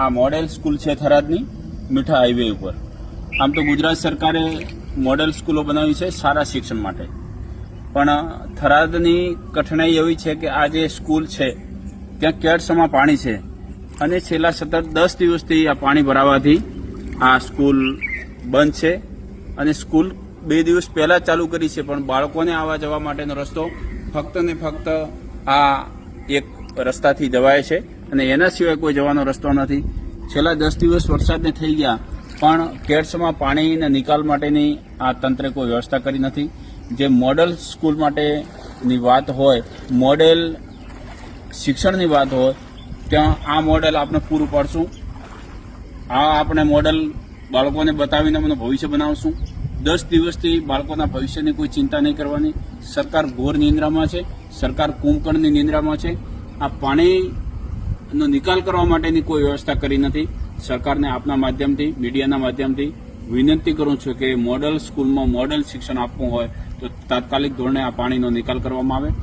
આ model school છે થરાદની મીઠા હાઈવે ઉપર. આમ તો ગુજરાત સરકારે મોડેલ સ્કૂલો બનાવી છે સારા શિક્ષણ માટે, પણ થરાદની કઠણાઈ એવી છે કે આ જે સ્કૂલ છે ત્યાં કેળસમાં પાણી છે અને છેલ્લા સતત 10 દિવસથી આ પાણી ભરાવાથી આ સ્કૂલ બંધ છે. અને સ્કૂલ 2 દિવસ પહેલા ચાલુ કરી છે, પણ બાળકોને આવવા જવા માટેનો રસ્તો ફક્ત ને ફક્ત આ એક રસ્તાથી જવાય છે અને એના સિવાય કોઈ જવાનો રસ્તો નથી. છેલ્લા 10 દિવસ વરસાદને થઈ ગયા, પણ કેળસમાં પાણીના નિકાલ માટેની આ તંત્રે કોઈ વ્યવસ્થા કરી નથી. જે મોડેલ સ્કૂલ માટેની વાત હોય, મોડેલ શિક્ષણની વાત હોય, ત્યાં આ મોડેલ આપણે પૂરું પાડશું. આ આપણે મોડેલ બાળકોને બતાવીને આપણે ભવિષ્ય બનાવશું. 10 દિવસથી બાળકોના ભવિષ્યની કોઈ ચિંતા નહીં કરવાની. સરકાર ઘોર નિંદ્રામાં છે, સરકાર કુંભકર્ણની નિંદ્રામાં છે. આ પાણીનો નિકાલ કરવા માટેની કોઈ વ્યવસ્થા કરી નથી. સરકારને આપના માધ્યમથી, મીડિયાના માધ્યમથી વિનંતી કરું છું કે મોડેલ સ્કૂલમાં મોડેલ શિક્ષણ આપવું હોય તો તાત્કાલિક ધોરણે આ પાણીનો નિકાલ કરવામાં આવે.